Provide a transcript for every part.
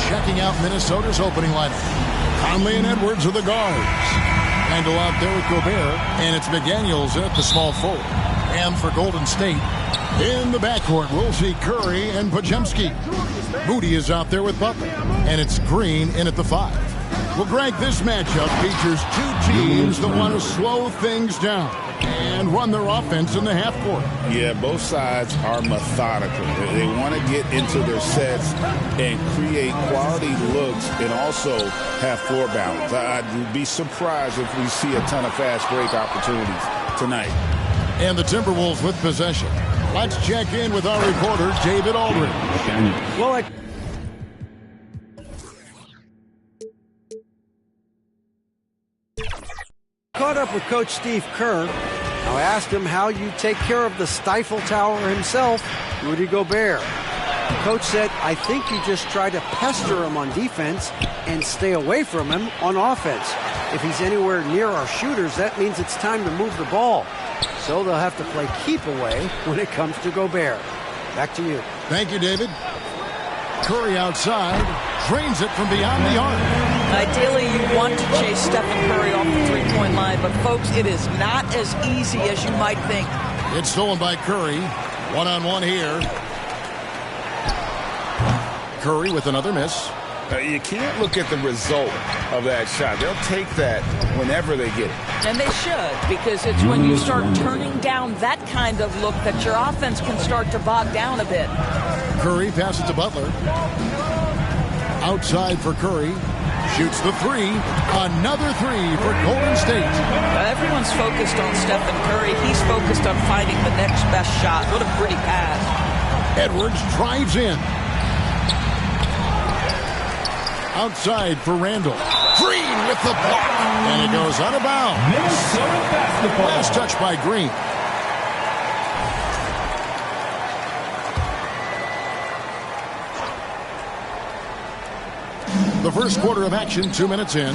checking out Minnesota's opening lineup. Conley and Edwards are the guards. Randall out there with Gobert, and it's McDaniels at the small forward. And for Golden State, in the backcourt, we'll see Curry and Podziemski. Moody is out there with Butler, and it's Green in at the 5. Well, Greg, this matchup features two teams that want to slow things down and run their offense in the half court. Yeah, both sides are methodical. They want to get into their sets and create quality looks and also have floor balance. I'd be surprised if we see a ton of fast break opportunities tonight. And the Timberwolves with possession. Let's check in with our reporter, David Aldridge. Well, caught up with Coach Steve Kerr. Now I asked him how you take care of the Stifle Tower himself, Rudy Gobert. The coach said, I think you just try to pester him on defense and stay away from him on offense. If he's anywhere near our shooters, that means it's time to move the ball. So they'll have to play keep away when it comes to Gobert. Back to you. Thank you, David. Curry outside, drains it from beyond the arc. Ideally, you want to chase Stephen Curry off the three-point line, but folks, it is not as easy as you might think. It's stolen by Curry. One-on-one here. Curry with another miss. You can't look at the result of that shot. They'll take that whenever they get it. And they should, because it's when you start turning down that kind of look that your offense can start to bog down a bit. Curry passes to Butler. Outside for Curry. Shoots the three. Another three for Golden State. Everyone's focused on Stephen Curry. He's focused on finding the next best shot. What a pretty pass. Edwards drives in. Outside for Randall. Green with the block. And it goes out of bounds. Minnesota basketball. Last touch by Green. The first quarter of action, 2 minutes in. A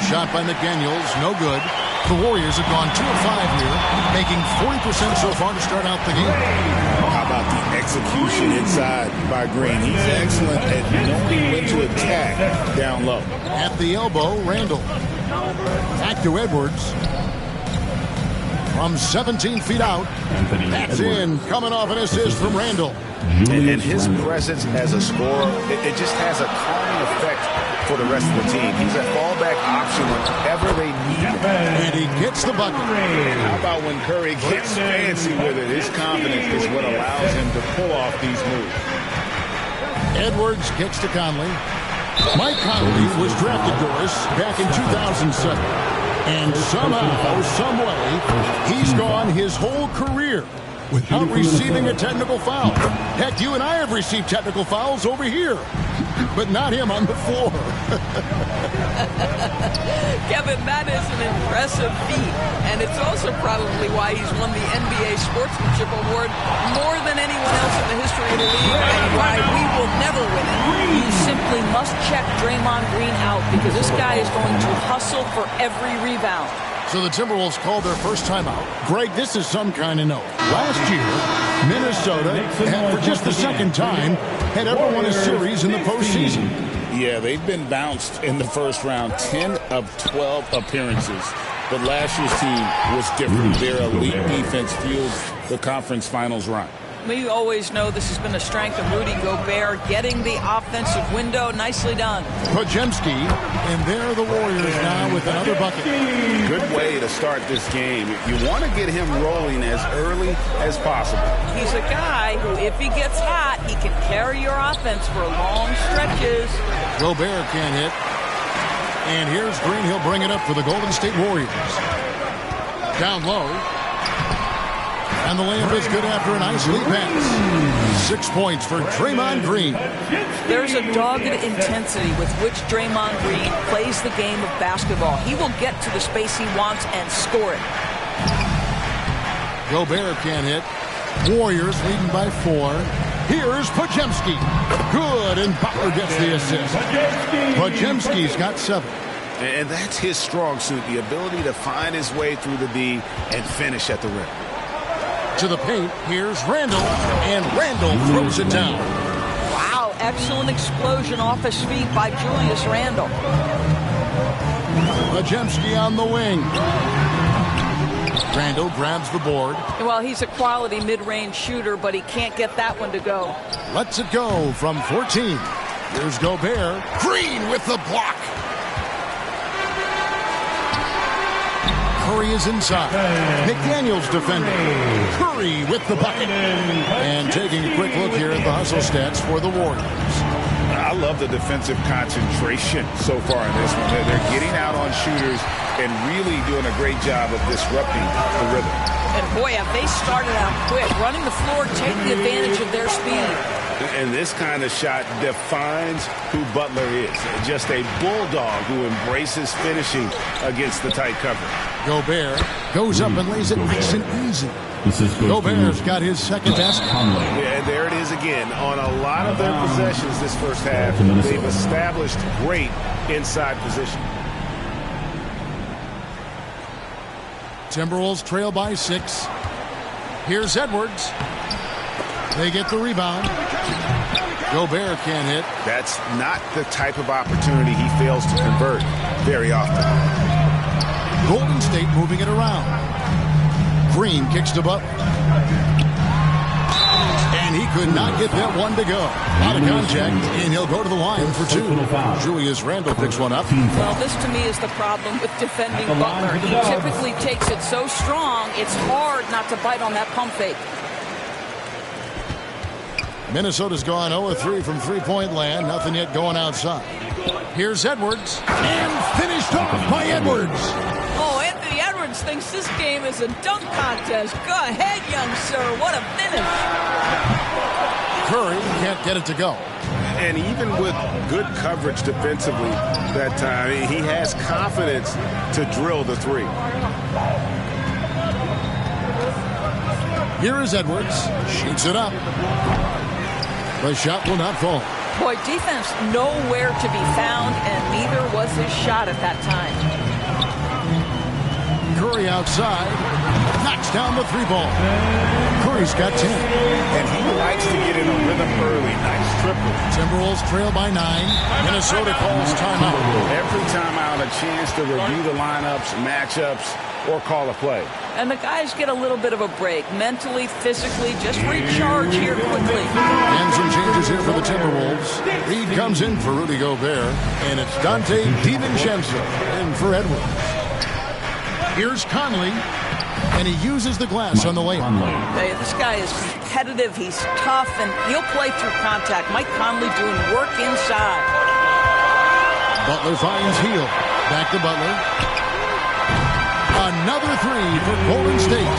shot by McDaniels, no good. The Warriors have gone 2 of 5 here, making 40% so far to start out the game. How about the execution inside by Green? He's excellent at knowing when to attack down low. At the elbow, Randall. Back to Edwards. From 17 feet out. That's in, coming off an assist from Randall. And his presence as a scorer, it just has a calming effect for the rest of the team. He's a fallback option whenever they need him. And he gets the bucket. How about when Curry gets fancy with it? His confidence is what allows him to pull off these moves. Edwards kicks to Conley. Mike Conley was drafted, Doris, back in 2007. And somehow, someway, he's gone his whole career without receiving a technical foul. Heck, you and I have received technical fouls over here, but not him on the floor. Kevin, that is an impressive feat, and it's also probably why he's won the NBA Sportsmanship Award more than anyone else in the history of the league, and why we will never win it. You simply must check Draymond Green out, because this guy is going to hustle for every rebound. So the Timberwolves called their first timeout. Greg, this is some kind of note. Last year, Minnesota, for just the second time, had ever won a series in the postseason. Yeah, they've been bounced in the first round, 10 of 12 appearances. But last year's team was different. Their elite defense fueled the conference finals run. We always know this has been a strength of Rudy Gobert, getting the offensive window. Nicely done. Podziemski, and there are the Warriors now with another bucket. Good way to start this game. You want to get him rolling as early as possible. He's a guy who, if he gets hot, he can carry your offense for long stretches. Gobert can't hit. And here's Green. He'll bring it up for the Golden State Warriors. Down low. And the layup is good after a nice lead pass. 6 points for Draymond Green. There's a dogged intensity with which Draymond Green plays the game of basketball. He will get to the space he wants and score it. Gobert can't hit. Warriors leading by 4. Here's Podziemski. Good, and Butler gets the assist. Podziemski's got 7. And that's his strong suit, the ability to find his way through the D and finish at the rim. To the paint, here's Randall, and Randall throws it down. Wow, excellent explosion off his feet by Julius Randle. Majemski on the wing. Randle grabs the board. Well, he's a quality mid-range shooter, but he can't get that one to go. Lets it go from 14. Here's Gobert. Green with the block. Curry is inside. McDaniels defending. Curry with the bucket. And taking a quick look here at the hustle stats for the Warriors. I love the defensive concentration so far in this one. They're getting out on shooters and really doing a great job of disrupting the rhythm. And boy, have they started out quick, running the floor, taking advantage of their speed. And this kind of shot defines who Butler is. Just a bulldog who embraces finishing against the tight cover. Gobert goes up and lays it nice and easy. Gobert's got his second basket. Yeah, there it is again. On a lot of their possessions this first half, they've established great inside position. Timberwolves trail by 6. Here's Edwards. They get the rebound. Gobert can't hit. That's not the type of opportunity he fails to convert very often. Golden State moving it around. Green kicks to Butler. And he could not get that one to go. A lot of contact, and he'll go to the line for 2. Julius Randle picks one up. Well, this to me is the problem with defending Butler. He typically takes it so strong, it's hard not to bite on that pump fake. Minnesota's gone 0-3 from three-point land. Nothing yet going outside. Here's Edwards. And finished off by Edwards. Oh, Anthony Edwards thinks this game is a dunk contest. Go ahead, young sir. What a finish. Curry can't get it to go. And even with good coverage defensively that time, he has confidence to drill the 3. Here is Edwards. Shoots it up. The shot will not fall. Boy, defense nowhere to be found, and neither was his shot at that time. Curry outside. Knocks down the 3-ball. Curry's got 10. And he likes to get in a rhythm early. Nice triple. Timberwolves trail by 9. Minnesota calls timeout. Every timeout, a chance to review the lineups, matchups, or call a play. And the guys get a little bit of a break. Mentally, physically, just recharge here quickly. And some changes here for the Timberwolves. Reed comes in for Rudy Gobert. And it's Dante DiVincenzo in for Edwards. Here's Conley. And he uses the glass on the layup. Hey, this guy is competitive. He's tough, and he'll play through contact. Mike Conley doing work inside. Butler finds Hield. Back to Butler. Another 3 for Golden State.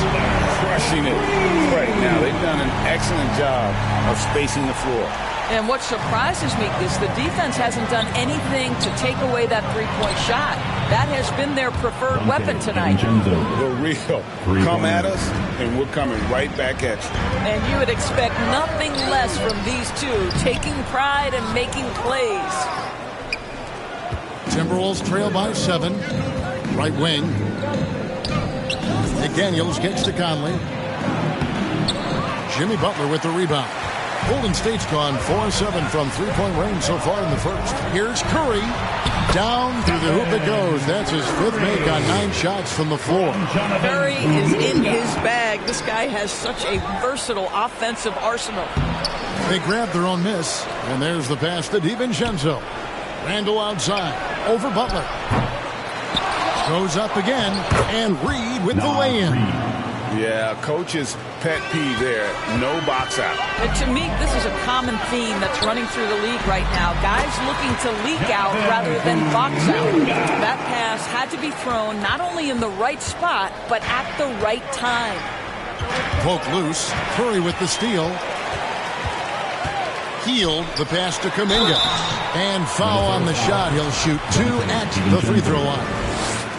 Crushing it right now. They've done an excellent job of spacing the floor. And what surprises me is the defense hasn't done anything to take away that 3-point shot. That has been their preferred weapon tonight. The real. Come at us, and we're coming right back at you. And you would expect nothing less from these two, taking pride and making plays. Timberwolves trail by 7. Right wing. McDaniels gets to Conley. Jimmy Butler with the rebound. Golden State's gone 4-7 from three-point range so far in the first. Here's Curry. Down through the hoop it goes. That's his 5th make on 9 shots from the floor. Curry is in his bag. This guy has such a versatile offensive arsenal. They grab their own miss. And there's the pass to DiVincenzo. Randle outside. Over Butler. Goes up again, and Reed with the lay-in. Yeah, coach's pet peeve there. No box out. And to me, this is a common theme that's running through the league right now. Guys looking to leak out rather than box out. That pass had to be thrown not only in the right spot, but at the right time. Poke loose. Curry with the steal. Hield the pass to Kuminga. And foul on the shot. He'll shoot 2 at the free throw line.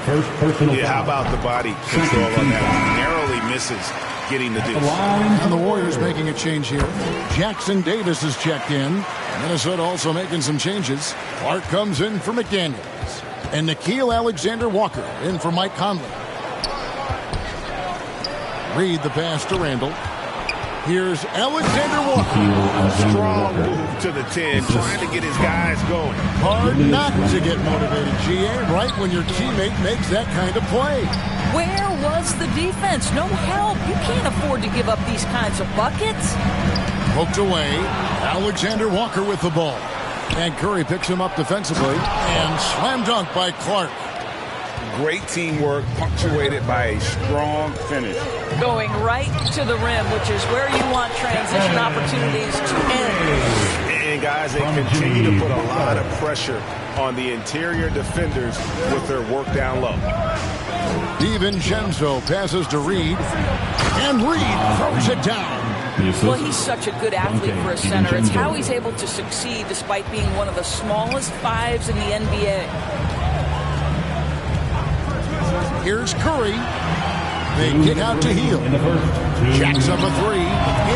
First personal how about the body control on that one? Narrowly misses getting the deuce. And the Warriors making a change here. Jackson Davis is checked in. Minnesota also making some changes. Clark comes in for McDaniels. And Nickeil Alexander-Walker in for Mike Conley. Reed the pass to Randle. Here's Alexander Walker. Strong move to the 10, trying to get his guys going. Hard not to get motivated, GA, right when your teammate makes that kind of play. Where was the defense? No help. You can't afford to give up these kinds of buckets. Poked away. Alexander Walker with the ball. And Curry picks him up defensively. And slam dunk by Clark. Great teamwork, punctuated by a strong finish. Going right to the rim, which is where you want transition opportunities to end. And guys, they continue to put a lot of pressure on the interior defenders with their work down low. DiVincenzo passes to Reed. And Reed throws it down. Well, he's such a good athlete for a center. It's how he's able to succeed despite being one of the smallest fives in the NBA. Here's Curry. They kick out to Hill. Jacks up a three.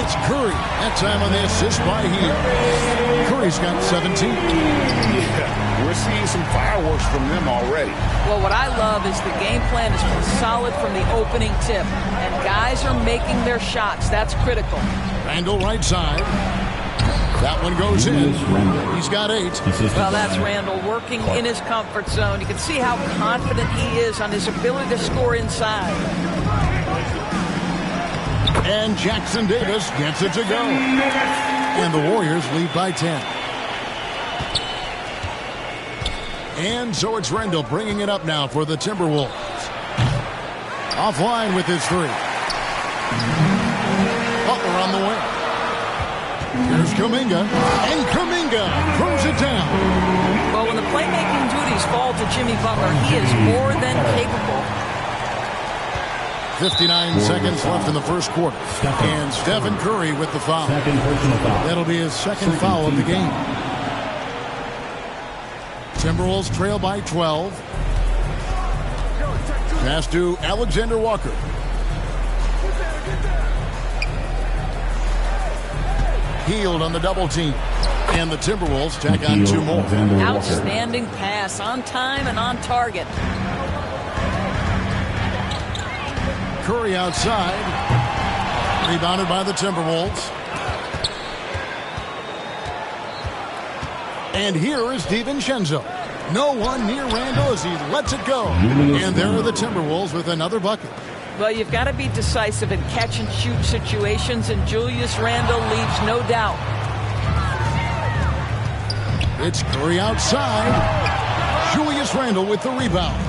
It's Curry. That time on the assist by Hill. Curry's got 17. Yeah, we're seeing some fireworks from them already. Well, what I love is the game plan has been solid from the opening tip. And guys are making their shots. That's critical. Randall right side. That one goes in. He's got 8. Well, that's Randall working in his comfort zone. You can see how confident he is on his ability to score inside. And Jackson Davis gets it to go. And the Warriors lead by 10. And so it's Randall bringing it up now for the Timberwolves. Offline with his 3. Butler on the wing. Here's Kuminga, and Kuminga throws it down. Well, when the playmaking duties fall to Jimmy Butler, he is more than capable. 59 seconds left in the first quarter. And Stephen Curry with the foul. That'll be his second foul of the game. Timberwolves trail by 12. Pass to Alexander Walker. Healed on the double team. And the Timberwolves tack on 2 more. Outstanding pass, on time and on target. Curry outside. Rebounded by the Timberwolves. And here is DiVincenzo. No one near Randall as he lets it go. And there are the Timberwolves with another bucket. Well, you've got to be decisive in catch-and-shoot situations, and Julius Randle leaves no doubt. It's Curry outside. Julius Randle with the rebound.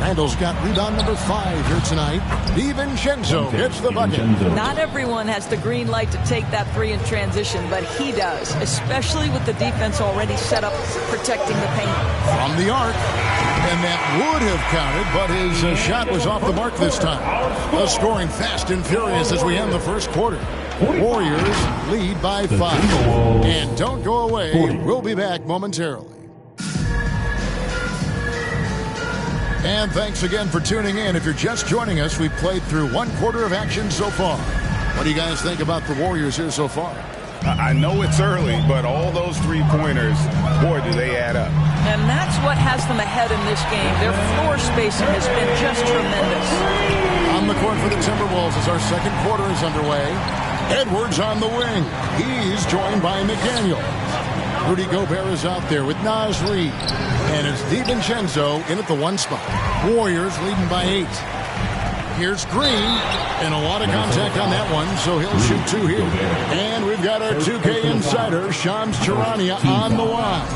Randle's got rebound number 5 here tonight. DiVincenzo gets the bucket. Not everyone has the green light to take that 3 in transition, but he does, especially with the defense already set up protecting the paint. From the arc. And that would have counted, but his shot was off the mark this time. The scoring fast and furious as we end the first quarter. Warriors lead by 5. And don't go away. We'll be back momentarily. And thanks again for tuning in. If you're just joining us, we've played through 1 quarter of action so far. What do you guys think about the Warriors here so far? I know it's early, but all those 3-pointers, boy, do they add up. And that's what has them ahead in this game. Their floor spacing has been just tremendous. On the court for the Timberwolves as our second quarter is underway. Edwards on the wing. He's joined by McDaniel. Rudy Gobert is out there with Naz Reid. And it's DiVincenzo in at the 1 spot. Warriors leading by 8. Here's Green, and a lot of contact on that one, so he'll shoot 2 here. And we've got our 2K insider, Shams Charania, on the line.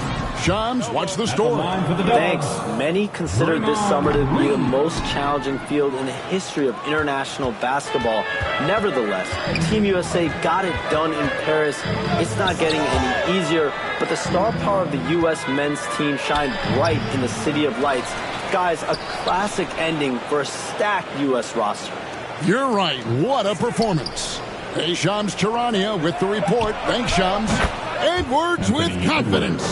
Shams, what's the story? Thanks. Many consider this summer to be the most challenging field in the history of international basketball. Nevertheless, Team USA got it done in Paris. It's not getting any easier, but the star power of the U.S. men's team shined bright in the City of Lights. Guys, a classic ending for a stacked U.S. roster. You're right. What a performance. Hey, Shams Charania with the report. Thanks, Shams. Edwards with confidence.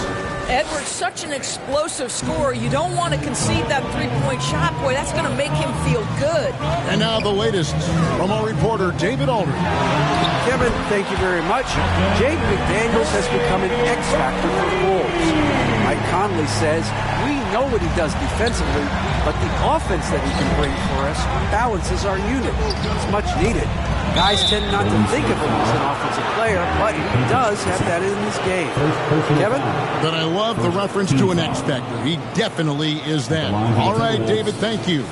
Edwards, such an explosive scorer. You don't want to concede that 3-point shot. Boy, that's going to make him feel good. And now the latest from our reporter, David Aldridge. Kevin, thank you very much. Jake McDaniels has become an X factor for the Wolves. Mike Conley says, we know what he does defensively, but the offense that he can bring for us balances our unit. It's much needed. Guys tend not to think of him as an offensive player, but he does have that in his game. Kevin? But I love the reference to an X factor. He definitely is that. All right, David, thank you.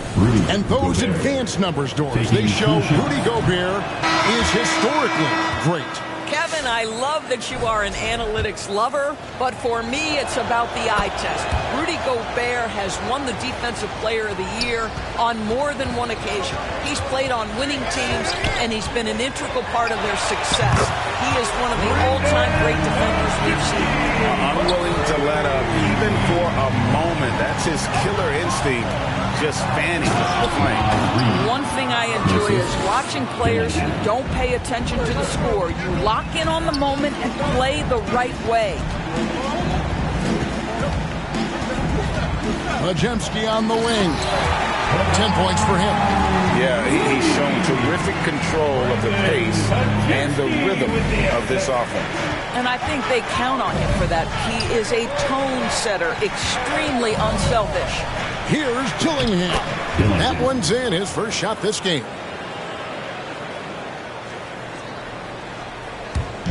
And those advanced numbers, Doors, they show Rudy Gobert is historically great. Kevin, I love that you are an analytics lover, but for me, it's about the eye test. Rudy Gobert has won the Defensive Player of the Year on more than one occasion. He's played on winning teams, and he's been an integral part of their success. He is one of the all-time great defenders we've seen. Unwilling to let up, even for a moment. That's his killer instinct. Just fanning the flame. One thing I enjoy is watching players who don't pay attention to the score. You lock in on the moment and play the right way. Majemski on the wing. 10 points for him. Yeah, he's shown terrific control of the pace and the rhythm of this offense. And I think they count on him for that. He is a tone setter, extremely unselfish. Here's Dillingham. That one's in, his first shot this game.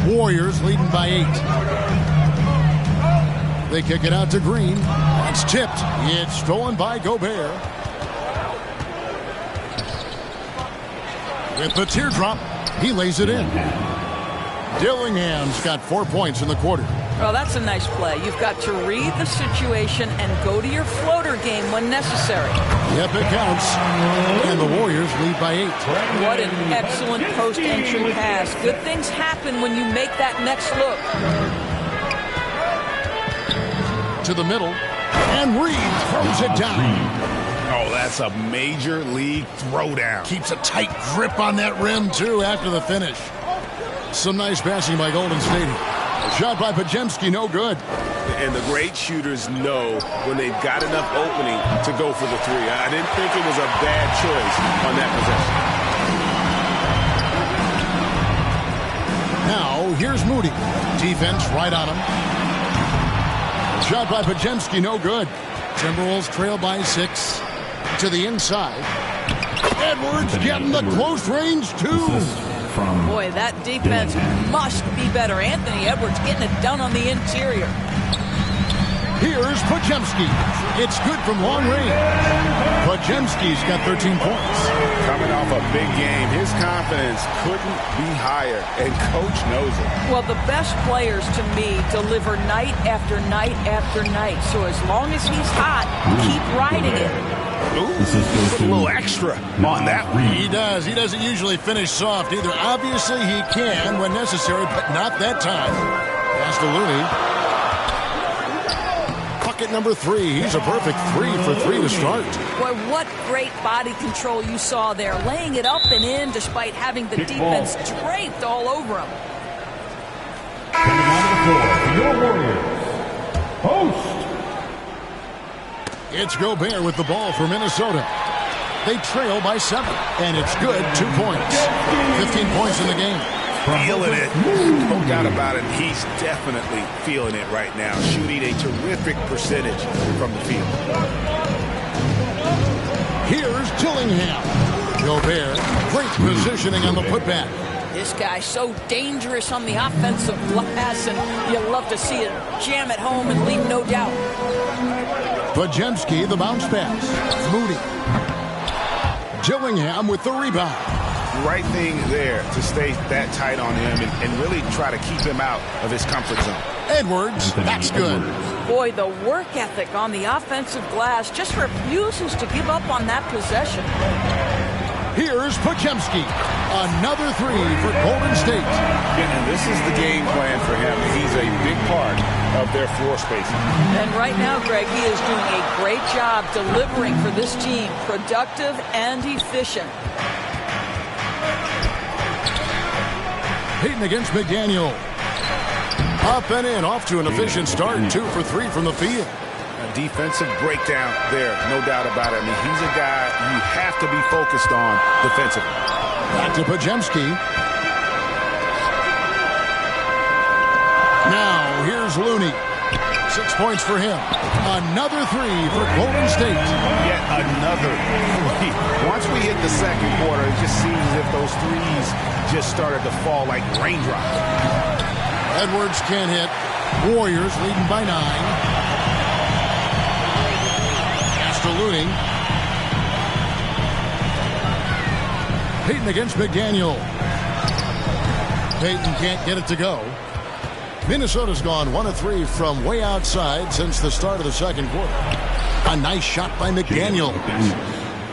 Warriors leading by 8. They kick it out to Green. It's tipped. It's stolen by Gobert. With the teardrop, he lays it in. Dillingham's got 4 points in the quarter. Well, that's a nice play. You've got to read the situation and go to your floater game when necessary. Yep, it counts. And the Warriors lead by 8. What an excellent post-entry pass. Good things happen when you make that next look. To the middle. And Reed throws it down. Oh, that's a major league throwdown. Keeps a tight grip on that rim, too, after the finish. Some nice passing by Golden State. Shot by Majemski, no good. And the great shooters know when they've got enough opening to go for the three. I didn't think it was a bad choice on that possession. Now, here's Moody. Defense right on him. Shot by Majemski, no good. Timberwolves trail by 6. To the inside. Edwards getting the close range, too. Boy, that defense must be better. Anthony Edwards getting it done on the interior. Here's Majemski. It's good from long range. Majemski's got 13 points. Coming off a big game, his confidence couldn't be higher, and coach knows it. Well, the best players, to me, deliver night after night after night. So as long as he's hot, keep riding it. Ooh, put a little extra on that one. He does. He doesn't usually finish soft either. Obviously, he can when necessary, but not that time. Pass to Looney. Bucket number 3. He's a perfect 3 for 3 to start. Boy, what great body control you saw there. Laying it up and in despite having the defense draped all over him. Coming out of the floor for your Warriors, Post. It's Gobert with the ball for Minnesota. They trail by 7, and it's good. 2 points. 15 points in the game. Feeling it. No doubt about it. He's definitely feeling it right now. Shooting a terrific percentage from the field. Here's Dillingham. Gobert, great positioning on the putback. This guy's so dangerous on the offensive glass, and you love to see it jam it home and leave no doubt. Majemski, the bounce pass. Moody. Dillingham with the rebound. Right thing there to stay that tight on him and really try to keep him out of his comfort zone. Edwards, that's good. Boy, the work ethic on the offensive glass just refuses to give up on that possession. Here's Majemski. Another 3 for Golden State. Yeah, and this is the game plan for him. He's a big part of their floor spacing. And right now, Greg, he is doing a great job delivering for this team. Productive and efficient. Hayden against McDaniel. Up and in, off to an efficient start. 2 for 3 from the field. A defensive breakdown there, no doubt about it. I mean, he's a guy you have to be focused on defensively. Back to Majemski. Now, here's Looney. 6 points for him. Another three for Golden State. Yet another three. Once we hit the second quarter, it just seems as if those threes just started to fall like raindrops. Edwards can't hit. Warriors leading by 9. Pass to Looney. Payton against McDaniel. Payton can't get it to go. Minnesota's gone 1 of 3 from way outside since the start of the second quarter. A nice shot by McDaniel.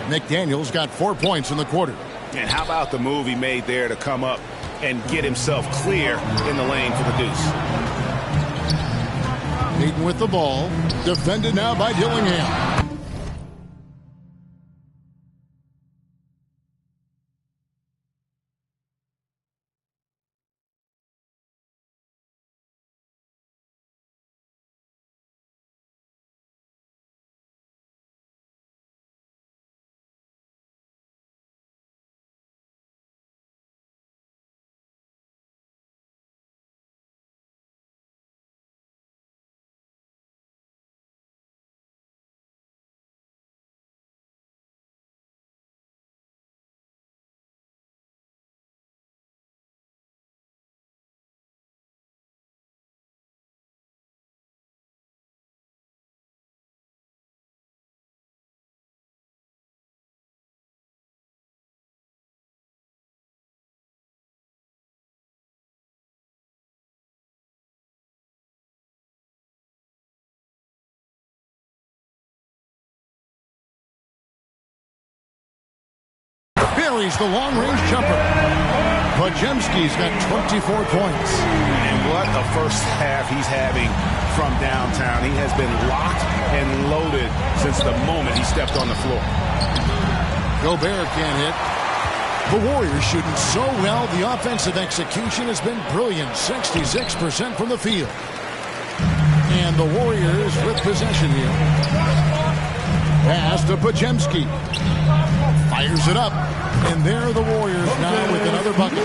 McDaniel's got 4 points in the quarter. And how about the move he made there to come up and get himself clear in the lane for the deuce? Payton with the ball. Defended now by Dillingham. Buries the long-range jumper. Podziemski's got 24 points. And what a first half he's having from downtown. He has been locked and loaded since the moment he stepped on the floor. Gobert can't hit. The Warriors shooting so well. The offensive execution has been brilliant. 66% from the field. And the Warriors with possession here. Pass to Podziemski. Fires it up. And there are the Warriors now with another bucket.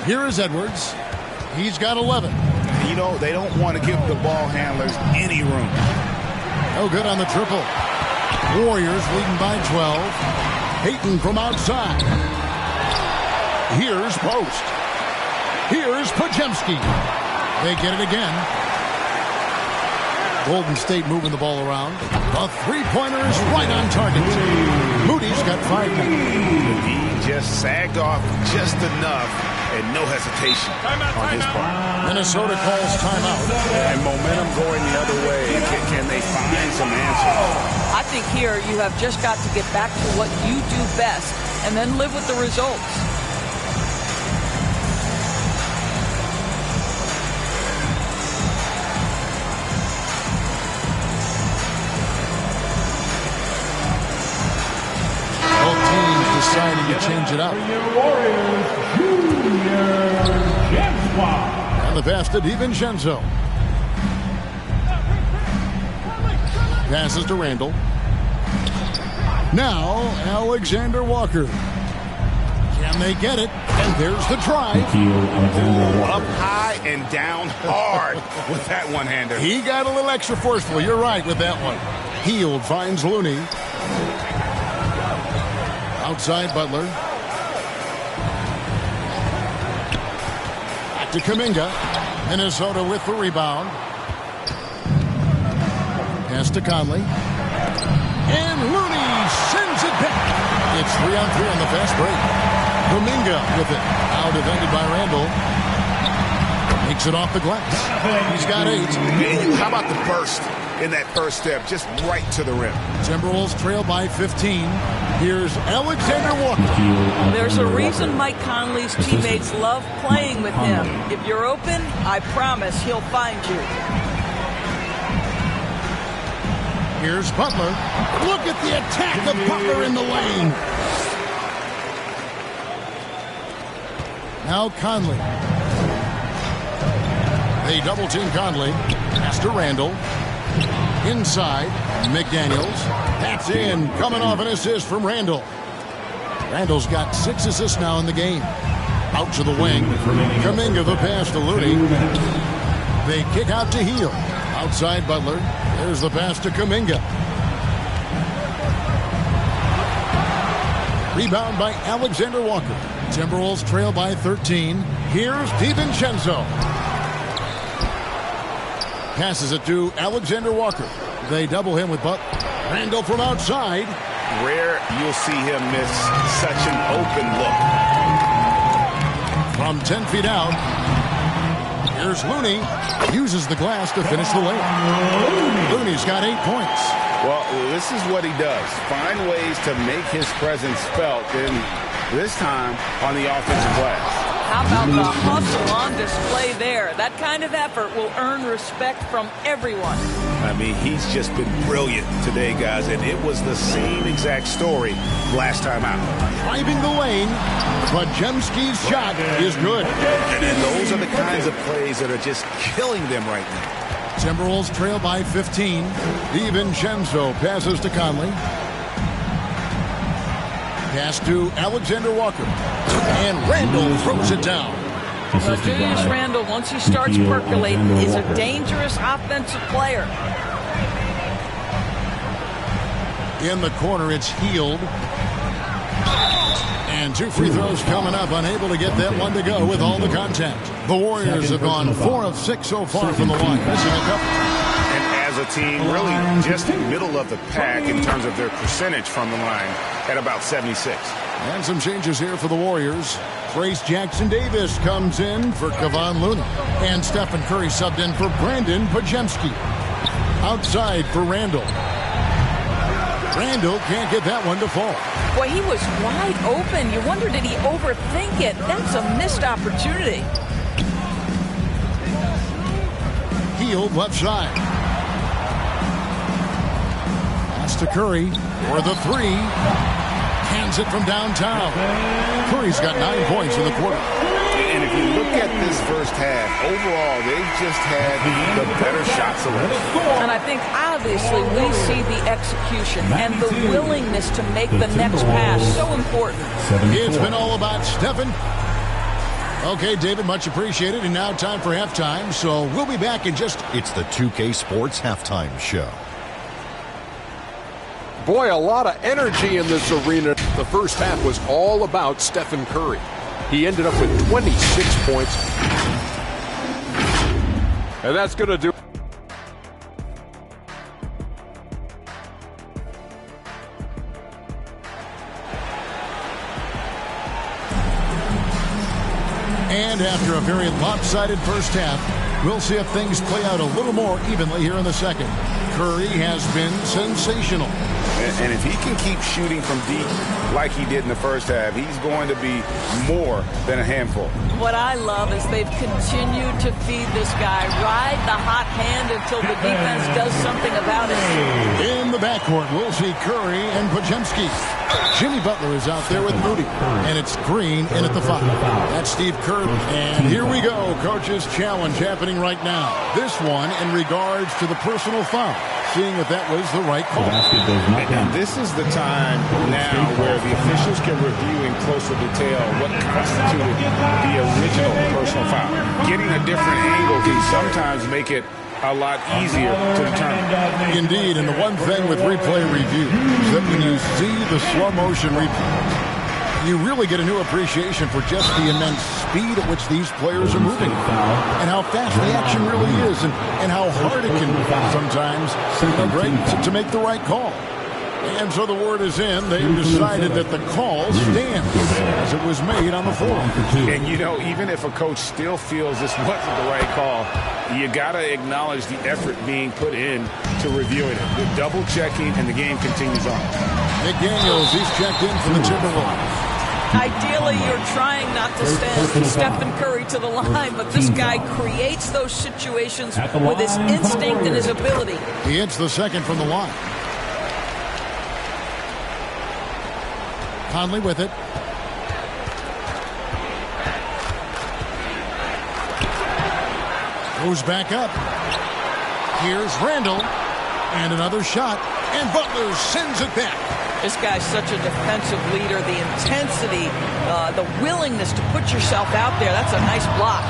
Here is Edwards. He's got 11. You know, they don't want to give the ball handlers any room. No good on the triple. Warriors leading by 12. Payton from outside. Here's Post. Here's Podziemski. They get it again. Golden State moving the ball around. A three-pointer is right on target. Moody's got 5 now. He just sagged off just enough and no hesitation on his part. Minnesota calls timeout. And momentum going the other way. Can they find some answers? I think here you have just got to get back to what you do best and then live with the results. Deciding to change it up. And the pass to DiVincenzo. Passes to Randall. Now Alexander Walker. Can they get it? And there's the drive. Up high and down hard with that one-hander. He got a little extra forceful. You're right with that one. Hield finds Looney. Outside Butler. Back to Kuminga. Minnesota with the rebound. Pass to Conley. And Looney sends it back. It's 3-on-3 on the fast break. Kuminga with it. Now defended by Randall. Makes it off the glass. He's got 8. How about the burst in that first step, just right to the rim? Timberwolves trail by 15. Here's Alexander Walker. There's a reason Mike Conley's teammates love playing with him. If you're open, I promise he'll find you. Here's Butler. Look at the attack of Butler in the lane. Now Conley. They double-team Conley. Pass to Randall. Inside, McDaniels. That's in. Coming off an assist from Randall. Randall's got 6 assists now in the game. Out to the wing. Kuminga the pass to Looney. They kick out to Heel. Outside Butler. There's the pass to Kuminga. Rebound by Alexander Walker. Timberwolves trail by 13. Here's DiVincenzo. Passes it to Alexander Walker. They double him with Butler. Randall from outside. Rare you'll see him miss such an open look. From 10 feet out, here's Looney. Uses the glass to finish the layup. Looney's got 8 points. Well, this is what he does. Find ways to make his presence felt, and this time on the offensive glass. How about the hustle on display there? That kind of effort will earn respect from everyone. I mean, he's just been brilliant today, guys, and it was the same exact story last time out. Driving the lane, but Jemski's shot is good. And those are the kinds of plays that are just killing them right now. Timberwolves trail by 15. DiVincenzo passes to Conley. Pass to Alexander Walker. And Randall throws it down. Julius Randle, once he starts percolating, is a dangerous offensive player. In the corner, it's Healed. And 2 free throws coming up, unable to get that one to go with all the contact. The Warriors have gone 4 of 6 so far from the line, missing a couple. And as a team, really just middle of the pack in terms of their percentage from the line at about 76. And some changes here for the Warriors. Trace Jackson-Davis comes in for Kevon Looney. And Stephen Curry subbed in for Brandon Podziemski. Outside for Randall. Randall can't get that one to fall. Boy, he was wide open. You wonder, did he overthink it? That's a missed opportunity. Healed left side. Pass to Curry for the 3. Hands it from downtown. Curry's got 9 points in the quarter. And if you look at this first half, overall, they've just had the better shot selection. And I think, obviously, we see the execution and the willingness to make the next pass so important. It's been all about Stephen. Okay, David, much appreciated. And now time for halftime. So we'll be back in just... It's the 2K Sports Halftime Show. Boy, a lot of energy in this arena. The first half was all about Stephen Curry. He ended up with 26 points. And that's going to do. And after a very lopsided first half, we'll see if things play out a little more evenly here in the second. Curry has been sensational. And if he can keep shooting from deep like he did in the first half, he's going to be more than a handful. What I love is they've continued to feed this guy, ride the hot hand until the defense does something about it. In the backcourt, we'll see Curry and Podziemski. Jimmy Butler is out there with Moody. And it's Green in at the 5. That's Steve Kerr. And here we go. Coach's challenge happening right now. This one in regards to the personal foul. Seeing if that was the right call. And this is the time now where the officials can review in closer detail what constituted the original personal foul. Getting a different angle can sometimes make it a lot easier to determine. Indeed, and the one thing with replay review is that when you see the slow motion replay, you really get a new appreciation for just the immense speed at which these players are moving and how fast the action really is and how hard it can be sometimes to make the right call. And so the word is in. They've decided that the call stands as it was made on the floor. And, you know, even if a coach still feels this wasn't the right call, you got to acknowledge the effort being put in to reviewing it. The double checking, and the game continues on. McDaniels, he's checked in for the Timberwolves. Ideally, you're trying not to send Stephen Curry to the line, but this guy creates those situations with his instinct and his ability. He hits the second from the line. Conley with it. Goes back up. Here's Randall. And another shot. And Butler sends it back. This guy's such a defensive leader. The intensity, the willingness to put yourself out there. That's a nice block.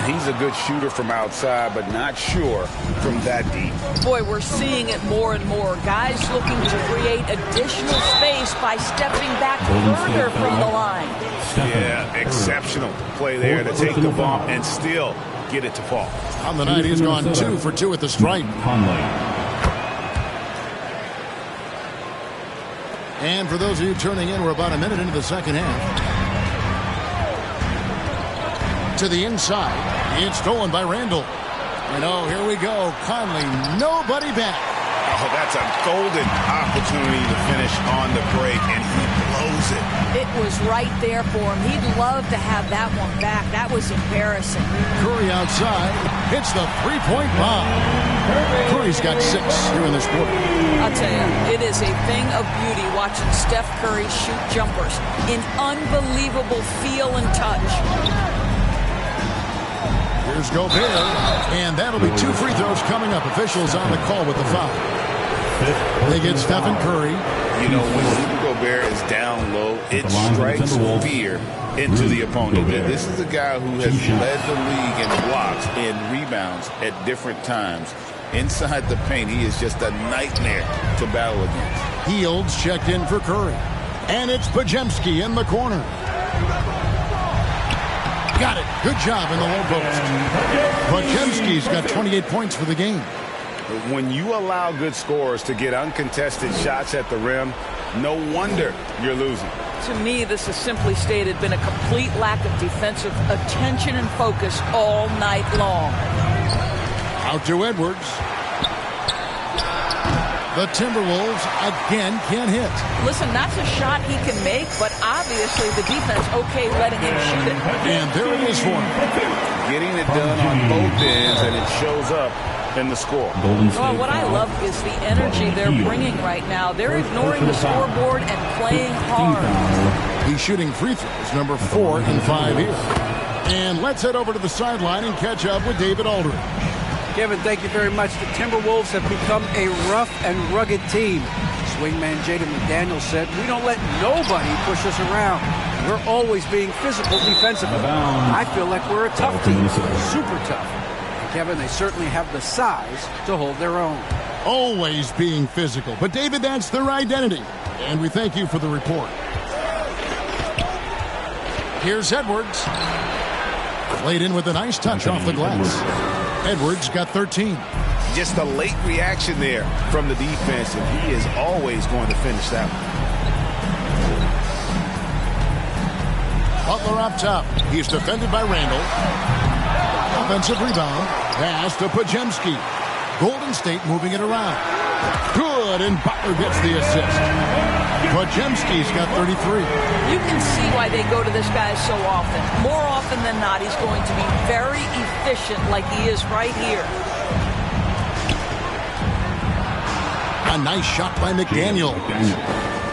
And he's a good shooter from outside, but not sure from that deep. Boy, we're seeing it more and more. Guys looking to create additional space by stepping back further from the line. Yeah, exceptional play there to take the bump and still get it to fall. On the night, he's gone 2 for 2 at the stripe. And for those of you turning in, we're about a minute into the second half. To the inside. It's stolen by Randall. And here we go. Conley, nobody back. Oh, that's a golden opportunity to finish on the break, and he blows it. It was right there for him. He'd love to have that one back. That was embarrassing. Curry outside. Hits the three-point bomb. Curry's got 6 here in this quarter. I'll tell you, it is a thing of beauty watching Steph Curry shoot jumpers. An unbelievable feel and touch. Here's Gobert, and that'll be 2 free throws coming up. Officials on the call with the foul. They get Stephen Curry. You know, when Rudy Gobert is down low, it strikes fear into the opponent. This is a guy who has led the league in blocks and rebounds at different times. Inside the paint, he is just a nightmare to battle against. Fields checked in for Curry. And it's Podziemski in the corner. Got it. Good job in the low post. Podziemski's got 28 points for the game. When you allow good scorers to get uncontested shots at the rim, no wonder you're losing. To me, this has simply stated been a complete lack of defensive attention and focus all night long. Out to Edwards. The Timberwolves again can't hit. Listen, that's a shot he can make, but obviously the defense okay letting him shoot it. And there it is for him. Getting it done on both ends, and it shows up in the score. Well, what I love is the energy they're bringing right now. They're ignoring the scoreboard and playing hard. He's shooting free throws, number 4 in 5 here. And let's head over to the sideline and catch up with David Aldridge. Kevin, thank you very much. The Timberwolves have become a rough and rugged team. Swingman Jaden McDaniels said, "We don't let nobody push us around. We're always being physical defensively." I feel like we're a tough team, super tough. And Kevin, they certainly have the size to hold their own. Always being physical. But David, that's their identity. And we thank you for the report. Here's Edwards. Played in with a nice touch off the glass. Edwards got 13. Just a late reaction there from the defense, and he is always going to finish that one. Butler up top. He's defended by Randall. Offensive rebound. Pass to Podziemski. Golden State moving it around. Good, and Butler gets the assist. Podziemski's got 33. You can see why they go to this guy so often. More often than not, he's going to be very efficient like he is right here. A nice shot by McDaniels.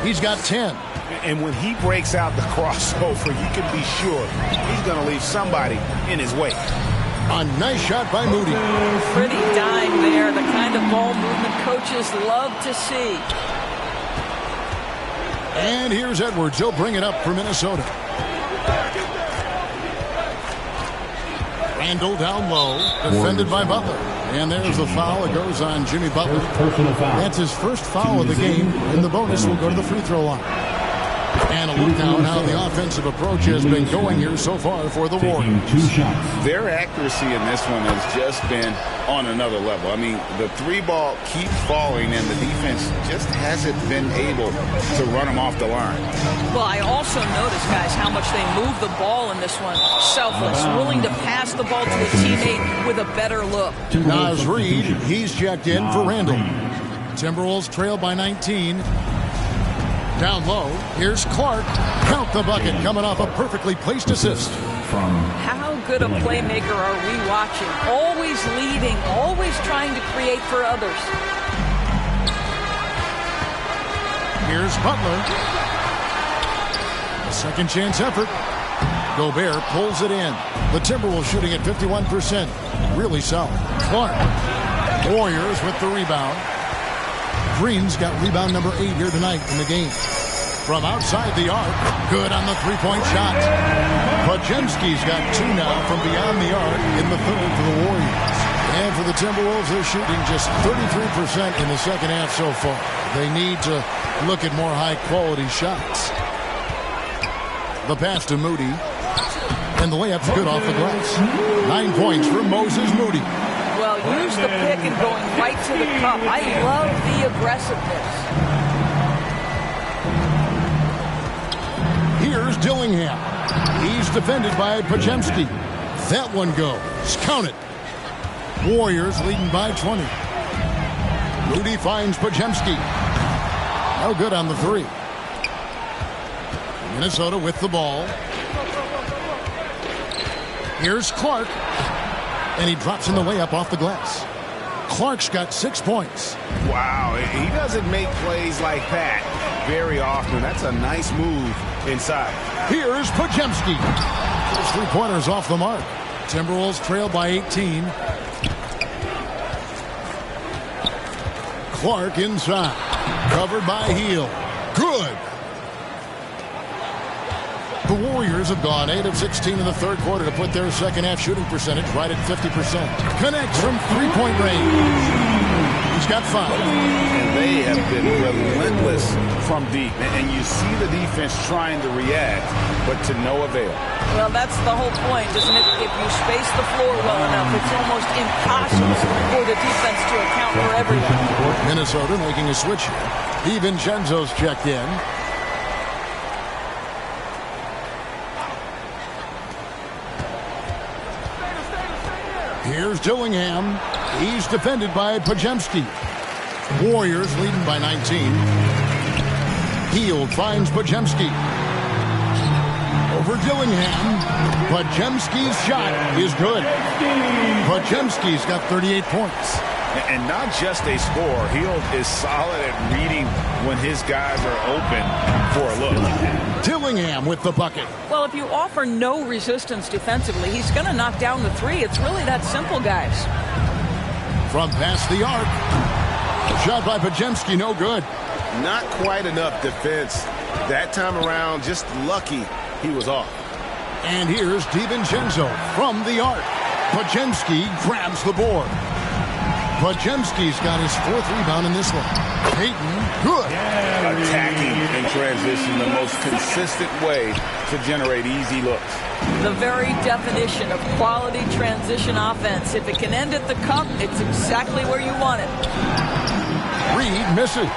He's got 10. And when he breaks out the crossover, you can be sure he's going to leave somebody in his wake. A nice shot by Moody. Pretty dime there, the kind of ball movement coaches love to see. And here's Edwards. He'll bring it up for Minnesota. Randall down low, defended by Butler. And there's the foul. It goes on Jimmy Butler. That's his first foul of the game, and the bonus will go to the free throw line. And a look now at how the offensive approach has been going here so far for the Warriors. Their accuracy in this one has just been on another level. I mean, the 3-ball keeps falling, and the defense just hasn't been able to run them off the line. Well, I also noticed, guys, how much they move the ball in this one. Selfless, willing to pass the ball to a teammate with a better look. Naz Reid, he's checked in for Randall. Timberwolves trail by 19. Down low, here's Clark. Count the bucket, coming off a perfectly placed assist. How good a playmaker are we watching? Always leading, always trying to create for others. Here's Butler. A second chance effort. Gobert pulls it in. The Timberwolves shooting at 51%. Really solid. Clark. Warriors with the rebound. Green's got rebound number 8 here tonight in the game. from outside the arc. Good on the three-point shot. Podziemski's got 2 now from beyond the arc in the third for the Warriors. And for the Timberwolves, they're shooting just 33% in the second half so far. They need to look at more high-quality shots. The pass to Moody. And the layup's good off the glass. 9 points for Moses Moody. Well, use the pick and going right to the cup. I love the aggressiveness. Here's Dillingham. He's defended by Podziemski. That one goes. Count it. Warriors leading by 20. Moody finds Podziemski. No good on the three. Minnesota with the ball. Here's Clark. And he drops in the layup off the glass. Clark's got 6 points. Wow, he doesn't make plays like that very often. That's a nice move inside. Here's Podziemski. Those 3-pointers off the mark. Timberwolves trail by 18. Clark inside. Covered by Hield. Good. The Warriors have gone 8 of 16 in the third quarter to put their second half shooting percentage right at 50%. Connects from 3-point range. He's got 5. And they have been relentless from deep. And you see the defense trying to react, but to no avail. Well, that's the whole point, isn't it? If you space the floor well enough, it's almost impossible for the defense to account for everything. Minnesota making a switch here. DiVincenzo's checked in. Here's Dillingham. He's defended by Podziemski. Warriors leading by 19. Hield finds Podziemski. Over Dillingham. Podziemski's shot is good. Podziemski's got 38 points. And not just a scorer. Hield is solid at reading when his guys are open for a look. Dillingham with the bucket. Well, if you offer no resistance defensively, he's going to knock down the three. It's really that simple, guys. From past the arc. Shot by Podziemski, no good. Not quite enough defense. That time around, just lucky he was off. And here's DiVincenzo from the arc. Podziemski grabs the board. Podziemski's got his 4th rebound in this one. Payton, good. Attacking in transition, the most consistent way to generate easy looks. The very definition of quality transition offense. If it can end at the cup, it's exactly where you want it. Reed misses.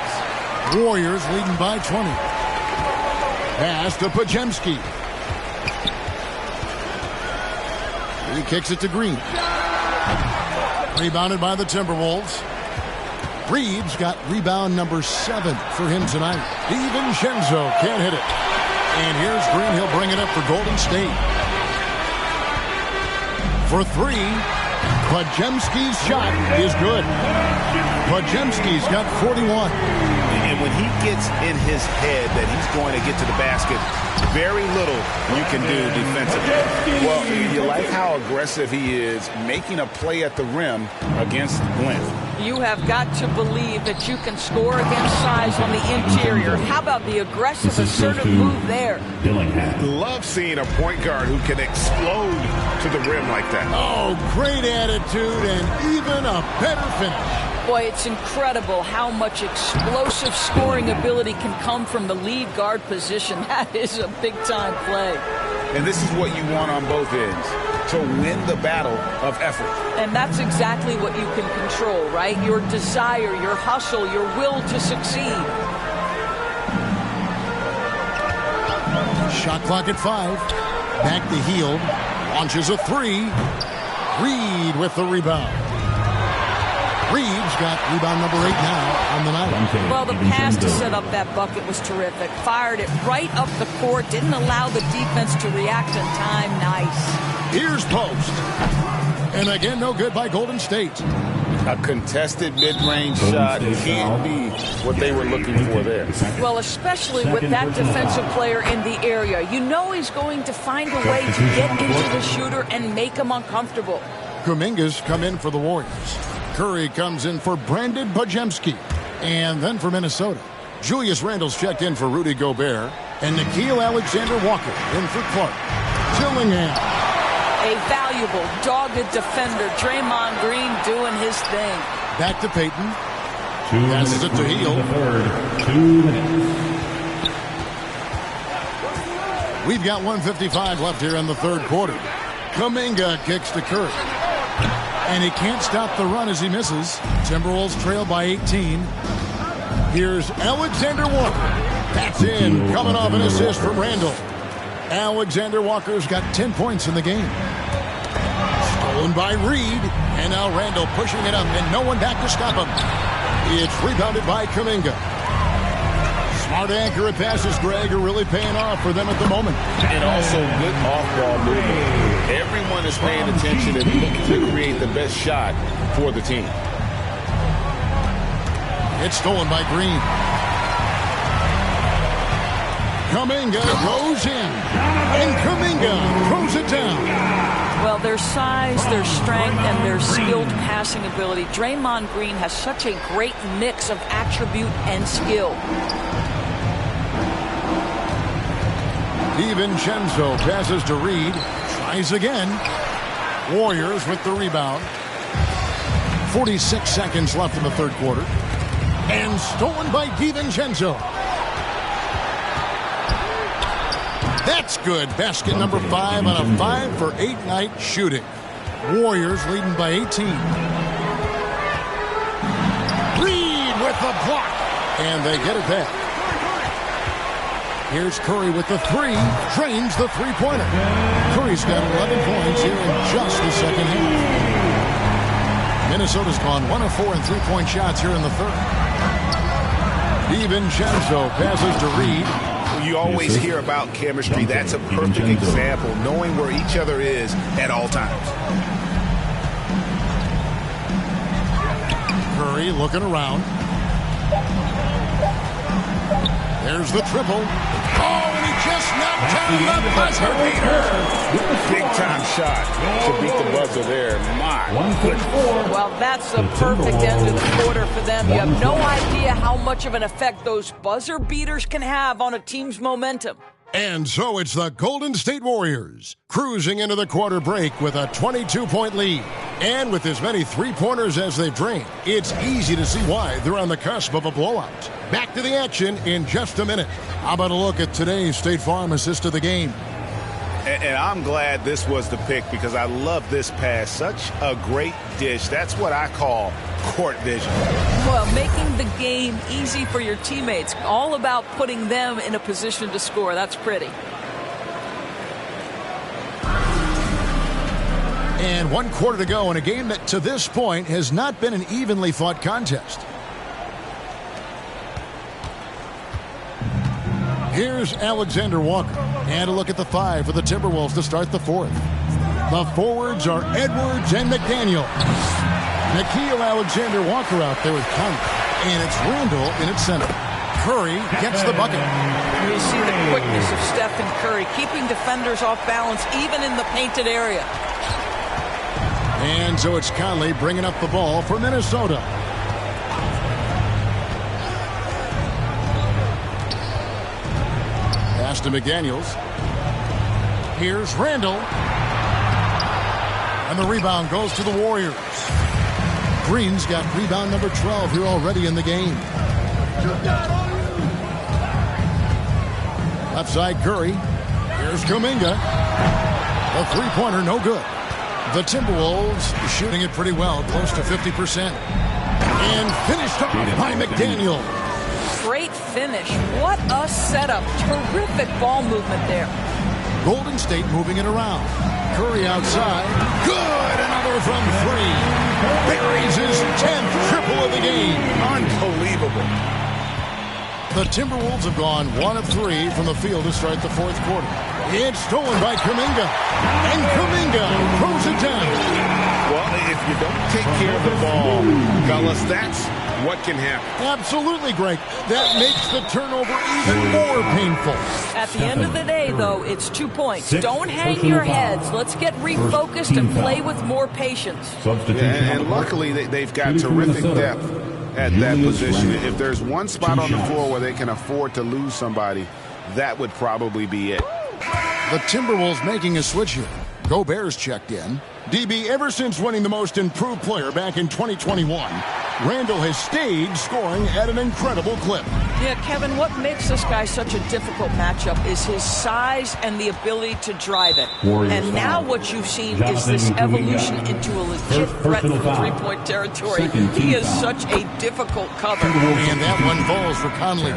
Warriors leading by 20. Pass to Podziemski. He kicks it to Green. Rebounded by the Timberwolves. Reed's got rebound number 7 for him tonight. DiVincenzo can't hit it. And here's Green. He'll bring it up for Golden State. For 3, Podziemski's shot is good. Podziemski's got 41. And when he gets in his head that he's going to get to the basket, very little you can do defensively. Well, you like how aggressive he is making a play at the rim against length. You have got to believe that you can score against size on the interior. How about the aggressive, assertive move there? Love seeing a point guard who can explode to the rim like that. Oh, great attitude and even a better finish. Boy, it's incredible how much explosive scoring ability can come from the lead guard position. That is a big-time play. And this is what you want on both ends, to win the battle of effort. And that's exactly what you can control, right? Your desire, your hustle, your will to succeed. Shot clock at 5. Back to Hield. Launches a 3. Reed with the rebound. Reed's got rebound number 8 now on the night. Well, the pass to set up that bucket was terrific. Fired it right up the court. Didn't allow the defense to react in time. Nice. Here's post. And again, no good by Golden State. A contested mid-range shot can't be what they were looking for there. Well, especially with that defensive player in the area. You know he's going to find a way to get into the shooter and make him uncomfortable. Kuminga's come in for the Warriors. Curry comes in for Brandon Podziemski. And then for Minnesota, Julius Randle's checked in for Rudy Gobert. And Nickeil Alexander-Walker in for Clark. Dillingham. A valuable, dogged defender. Draymond Green doing his thing. Back to Payton. 2 minutes. Passes it to Heel. The third. 2 minutes. We've got 1:55 left here in the third quarter. Kuminga kicks to Curry. And he can't stop the run as he misses. Timberwolves trail by 18. Here's Alexander Walker. That's in, coming off an assist from Randle. Alexander Walker's got 10 points in the game. Stolen by Reed. And now Randle pushing it up, and no one back to stop him. It's rebounded by Kuminga. Smart, accurate passes, Greg, are really paying off for them at the moment. And also good off-ball movement. Everyone is paying attention and looking to create the best shot for the team. It's stolen by Green. Kuminga goes in. And Kuminga throws it down. Well, their size, their strength, and their skilled passing ability. Draymond Green has such a great mix of attribute and skill. DiVincenzo passes to Reed. Tries again. Warriors with the rebound. 46 seconds left in the third quarter. And stolen by DiVincenzo. That's good. Basket number 5 on a 5-for-8 night shooting. Warriors leading by 18. Reed with the block. And they get it back. Here's Curry with the 3. Drains the three-pointer. Curry's got 11 points here in just the second half. Minnesota's gone 1 of 4 in three-point shots here in the third. DiVincenzo passes to Reed. You always hear about chemistry. That's a perfect example, knowing where each other is at all times. Curry looking around. There's the triple. Oh, and he just knocked down the buzzer beater. Big-time shot to beat the buzzer there. My goodness. Well, that's the perfect end of the quarter for them. You have no idea how much of an effect those buzzer beaters can have on a team's momentum. And so it's the Golden State Warriors cruising into the quarter break with a 22-point lead. And with as many three-pointers as they've drained, it's easy to see why they're on the cusp of a blowout. Back to the action in just a minute. How about a look at today's State Farm assist of the game? And I'm glad this was the pick because I love this pass. Such a great dish. That's what I call court vision. Well, making the game easy for your teammates. All about putting them in a position to score. That's pretty. And 1 quarter to go in a game that to this point has not been an evenly fought contest. Here's Alexander Walker. And a look at the 5 for the Timberwolves to start the fourth. The forwards are Edwards and McDaniel. Nickeil Alexander Walker out there with Conley. And it's Randle in its center. Curry gets the bucket. You see the quickness of Steph and Curry, keeping defenders off balance even in the painted area. And so it's Conley bringing up the ball for Minnesota. Pass to McDaniels. Here's Randle. And the rebound goes to the Warriors. Green's got rebound number 12 here already in the game. Left side Curry. Here's Kuminga. The three-pointer no good. The Timberwolves shooting it pretty well, close to 50%. And finished off by McDaniel. Great finish. What a setup. Terrific ball movement there. Golden State moving it around. Curry outside. Good. Another from 3. Buries his 10th triple of the game. Unbelievable. The Timberwolves have gone 1 of 3 from the field to start the fourth quarter. It's stolen by Kuminga. And Kuminga throws it down. Well, if you don't take care of the ball, fellas, that's what can happen. Absolutely, Greg. That makes the turnover even more painful. At the end of the day, though, it's 2 points. Don't hang your heads. Let's get refocused and play with more patience. And luckily, they've got terrific depth at that position. If there's one spot on the floor where they can afford to lose somebody, that would probably be it. The Timberwolves making a switch here. Gobert's checked in. DB, ever since winning the most improved player back in 2021, Randall has stayed scoring at an incredible clip. Yeah, Kevin, what makes this guy such a difficult matchup is his size and the ability to drive it. And now what you've seen is this evolution into a legit threat from three-point territory. He is such a difficult cover. And that one falls for Conley.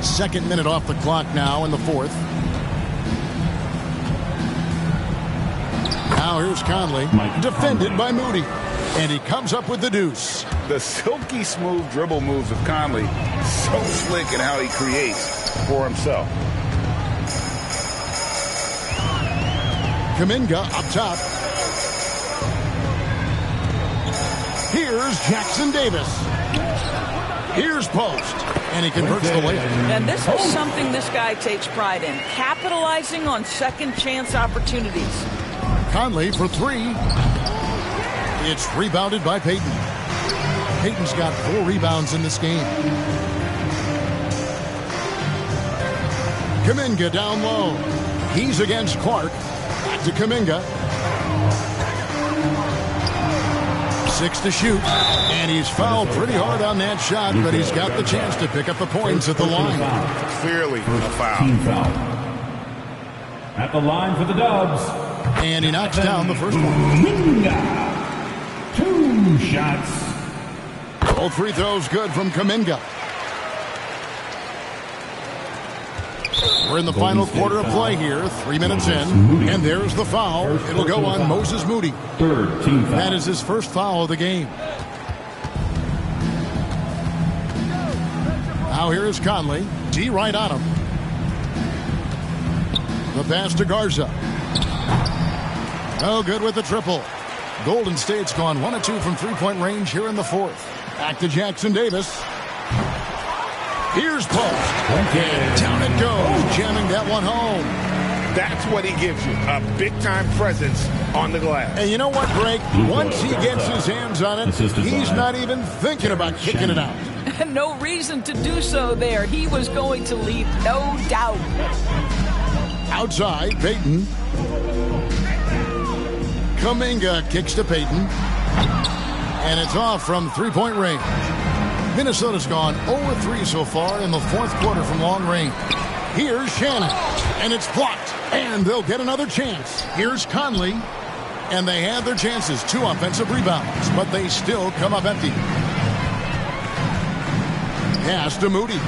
Second minute off the clock now in the fourth. Now here's Conley, defended by Moody. And he comes up with the deuce. The silky smooth dribble moves of Conley, so slick in how he creates for himself. Kuminga up top. Here's Jackson Davis. Here's post. And he converts the layup. And this is something this guy takes pride in, capitalizing on second chance opportunities. Conley for three. It's rebounded by Payton. Payton's got 4 rebounds in this game. Kuminga down low. He's against Clark. Back to Kuminga. 6 to shoot. And he's fouled pretty hard on that shot, but he's got the chance to pick up the points at the line. Clearly a foul. At the line for the Dubs. And he knocks down the first one. 2 shots. All free throws good from Kuminga. We're in the final quarter of play here. 3 minutes in. And there's the foul. It'll go on Moses Moody. Third team foul. That is his first foul of the game. Now here is Conley. D right on him. The pass to Garza. No good with the triple. Golden State's gone 1 of 2 from three-point range here in the fourth. Back to Jackson Davis. Here's post. And down it goes, jamming that one home. That's what he gives you, a big-time presence on the glass. And you know what, Greg? Once he gets his hands on it, he's not even thinking about kicking it out. No reason to do so there. He was going to leave, no doubt. Outside, Payton. Kuminga kicks to Payton. And it's off from three-point range. Minnesota's gone 0-3 so far in the fourth quarter from long range. Here's Shannon. And it's blocked. And they'll get another chance. Here's Conley. And they had their chances. 2 offensive rebounds. But they still come up empty. Pass to Moody.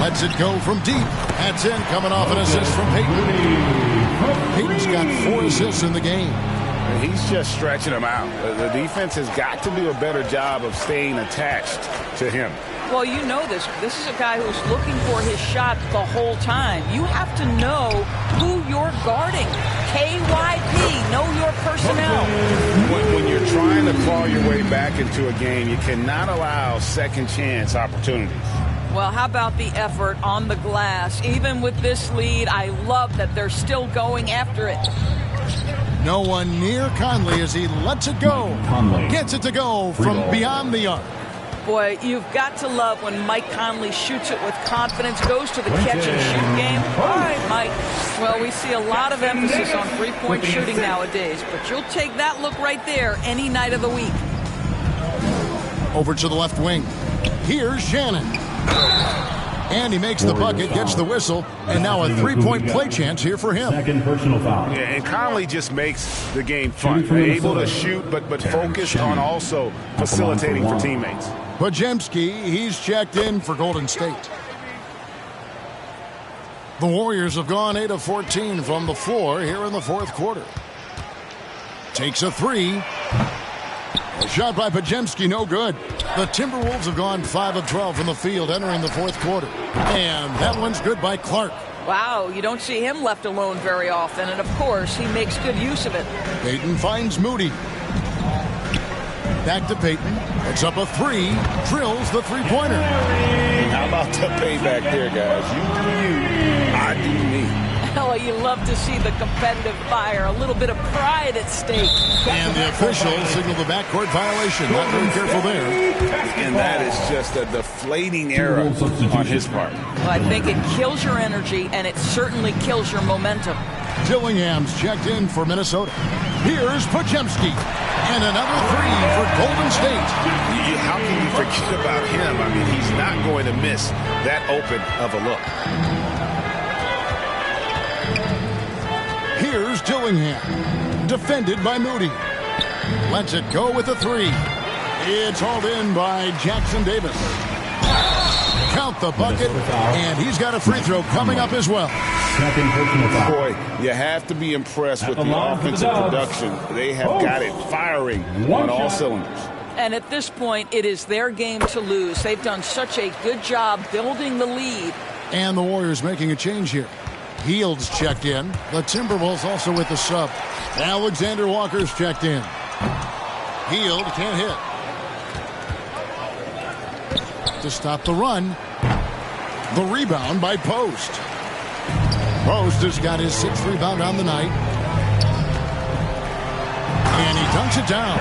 Lets it go from deep. That's in, coming off an assist from Payton. Payton's got 4 assists in the game. He's just stretching them out. The defense has got to do a better job of staying attached to him. Well, you know this. This is a guy who's looking for his shot the whole time. You have to know who you're guarding. KYP, know your personnel. When you're trying to claw your way back into a game, you cannot allow second chance opportunities. Well, how about the effort on the glass? Even with this lead, I love that they're still going after it. No one near Conley as he lets it go. Conley gets it to go from beyond the arc. Boy, you've got to love when Mike Conley shoots it with confidence, goes to the catch-and-shoot game. All right, Mike. Well, we see a lot of emphasis on three-point shooting nowadays, but you'll take that look right there any night of the week. Over to the left wing. Here's Shannon. And he makes the bucket, gets the whistle, and now a three-point play chance here for him. Second personal foul. Yeah, and Conley just makes the game fun. Able to shoot, but focused on also facilitating for teammates. Podziemski, he's checked in for Golden State. The Warriors have gone 8 of 14 from the floor here in the fourth quarter. Takes a 3. A shot by Podziemski, no good. The Timberwolves have gone 5 of 12 from the field entering the fourth quarter. And that one's good by Clark. Wow, you don't see him left alone very often, and of course, he makes good use of it. Payton finds Moody. Back to Payton. It's up a 3. Drills the three-pointer. How about the payback there, guys? You do you, I do me. Well, you love to see the competitive fire, a little bit of pride at stake. And the officials signal the backcourt violation. Not very careful there. And that is just a deflating error on his part. Well, I think it kills your energy, and it certainly kills your momentum. Dillingham's checked in for Minnesota. Here's Podziemski. And another three for Golden State. How can you forget about him? I mean, he's not going to miss that open of a look. Here's Dillingham. Defended by Moody. Lets it go with a three. It's hauled in by Jackson Davis. Count the bucket, and he's got a free throw coming up as well. Boy, you have to be impressed with the offensive production. They have got it firing on all cylinders. And at this point, it is their game to lose. They've done such a good job building the lead. And the Warriors making a change here. Hield's checked in. The Timberwolves also with the sub. Alexander Walker's checked in. Hield can't hit. To stop the run. The rebound by Post. Post has got his 6th rebound on the night. And he dunks it down.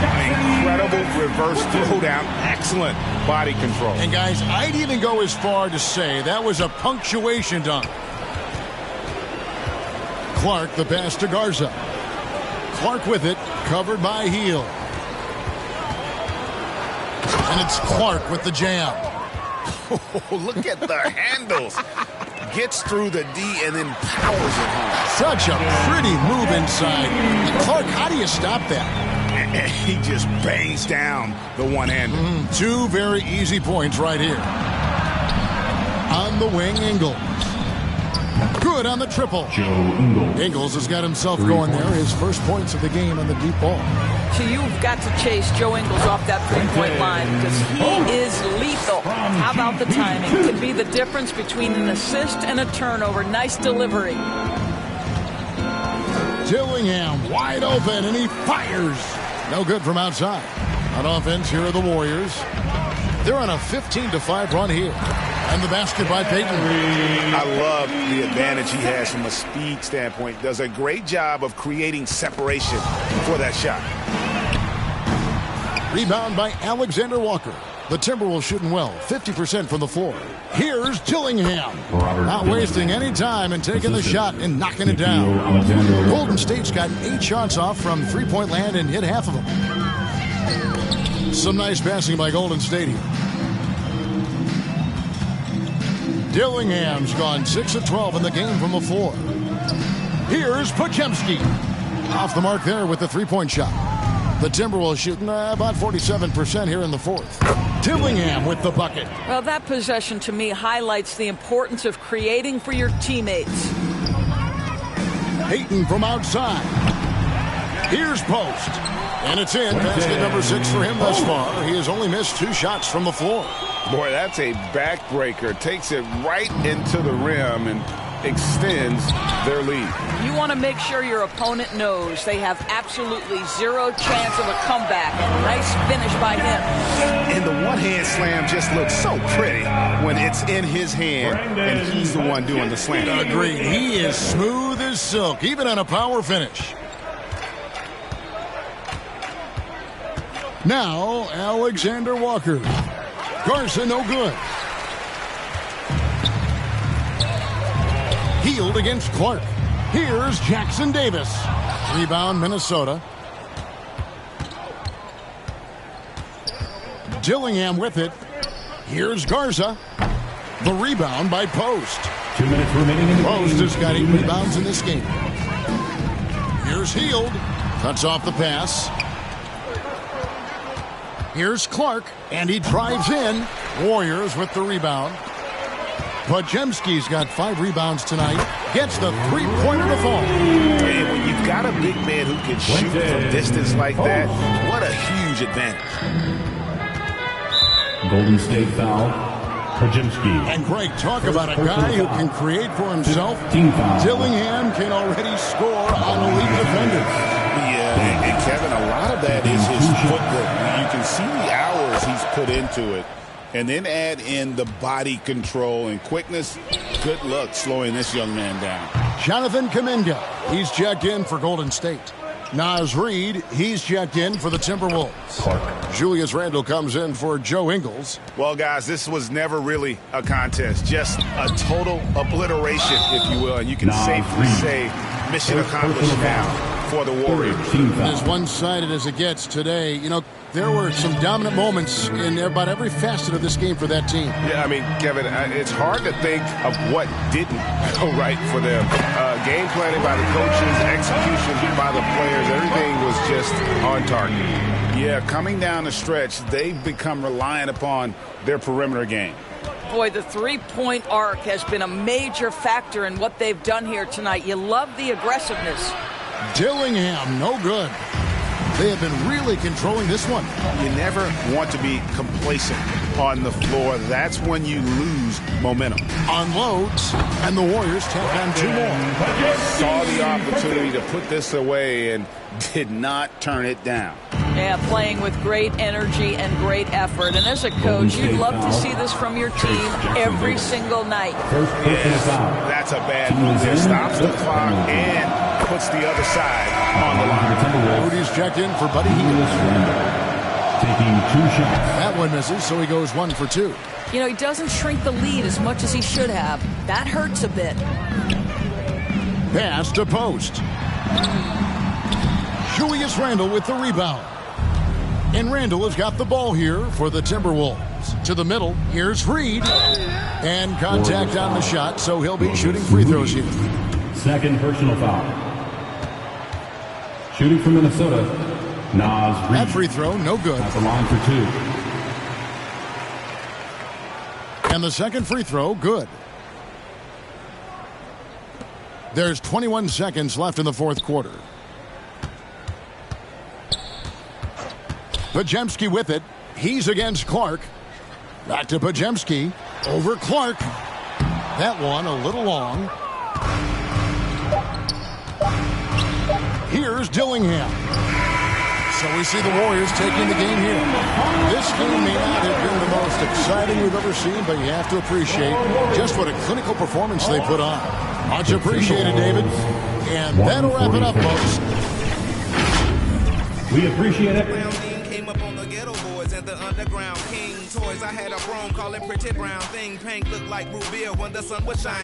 Incredible reverse throwdown. Excellent body control. And guys, I'd even go as far to say that was a punctuation dunk. Clark the pass to Garza. Clark with it, covered by Hield. And it's Clark with the jam. Oh, look at the handles. Gets through the D and then powers it home. Such a pretty move inside. Clark, how do you stop that? And he just bangs down the one-hander. Two very easy points right here. On the wing, Ingles. Good on the triple. Ingles has got himself going there. His first points of the game on the deep ball. So you've got to chase Joe Ingles off that three-point line because he is lethal. How about the timing? Could be the difference between an assist and a turnover. Nice delivery. Dillingham wide open, and he fires. No good from outside. On offense, here are the Warriors. They're on a 15-5 run here. And the basket by Payton. I love the advantage he has from a speed standpoint. Does a great job of creating separation for that shot. Rebound by Alexander Walker. The Timberwolves shooting well, 50% from the floor. Here's Dillingham. Not wasting any time and taking the shot and knocking it down. Golden State's got 8 shots off from three-point land and hit half of them. Some nice passing by Golden State here. Dillingham's gone 6 of 12 in the game from the floor. Here's Podziemski. Off the mark there with the three-point shot. The Timberwolves shooting about 47% here in the fourth. Dillingham with the bucket. Well, that possession to me highlights the importance of creating for your teammates. Payton from outside. Here's Post. And it's in. Basket number 6 for him thus far. He has only missed 2 shots from the floor. Boy, that's a backbreaker. Takes it right into the rim and extends their lead. You want to make sure your opponent knows they have absolutely zero chance of a comeback. Nice finish by him. And the one-hand slam just looks so pretty when it's in his hand and he's the one doing the slam. Agreed. He is smooth as silk, even on a power finish. Now, Alexander Walker. Garza, no good. Hield against Clark. Here's Jackson Davis. Rebound, Minnesota. Dillingham with it. Here's Garza. The rebound by Post. 2 minutes remaining in the game. Post has got 8 rebounds in this game. Here's Hield. Cuts off the pass. Here's Clark, and he drives in. Warriors with the rebound. Podziemski's got 5 rebounds tonight. Gets the three-pointer to fall. And when you've got a big man who can shoot from distance like that, what a huge advantage. Golden State foul. Podziemski. And Greg, talk about a guy who can create for himself. Dillingham can already score on elite defenders. Yeah, and Kevin, a lot of that is his footwork. You can see the hours he's put into it. And then add in the body control and quickness. Good luck slowing this young man down. Jonathan Kuminga, he's checked in for Golden State. Naz Reid, he's checked in for the Timberwolves. Julius Randle comes in for Joe Ingles. Well, guys, this was never really a contest, just a total obliteration, if you will. And you can safely say mission accomplished now for the Warriors. As one-sided as it gets today, you know, there were some dominant moments in about every facet of this game for that team. Yeah, I mean, Kevin, it's hard to think of what didn't go right for them. Game planning by the coaches, execution by the players, everything was just on target. Yeah, coming down the stretch, they've become reliant upon their perimeter game. Boy, the three-point arc has been a major factor in what they've done here tonight. You love the aggressiveness. Dillingham, no good. They have been really controlling this one. You never want to be complacent on the floor. That's when you lose momentum. Unloads, and the Warriors tack on 2 more. Saw the opportunity to put this away and did not turn it down. Yeah, playing with great energy and great effort. And as a coach, you'd love to see this from your team every single night. Yes, that's a bad move there. Stops the clock and puts the other side on the line. Rudy's checked in for Buddy Hield. Taking 2 shots. That one misses, so he goes 1 for 2. You know, he doesn't shrink the lead as much as he should have. That hurts a bit. Pass to post. Julius Randle with the rebound. And Randle has got the ball here for the Timberwolves. To the middle, here's Reid. And contact on the shot, so he'll be shooting free throws here. Second personal foul. Shooting from Minnesota, Naz Reid. That free throw, no good. At the line for 2. And the second free throw, good. There's 21 seconds left in the fourth quarter. Podziemski with it. He's against Clark. Back to Podziemski. Over Clark. That one a little long. Here's Dillingham. So we see the Warriors taking the game here. This game may not have been the most exciting we've ever seen, but you have to appreciate just what a clinical performance they put on. Much appreciated, David. And that'll wrap it up, folks. We appreciate it. Came up on the ghetto boys and the underground king toys. I had a chrome calling pretty brown thing. Pink looked like root beer when the sun was shining.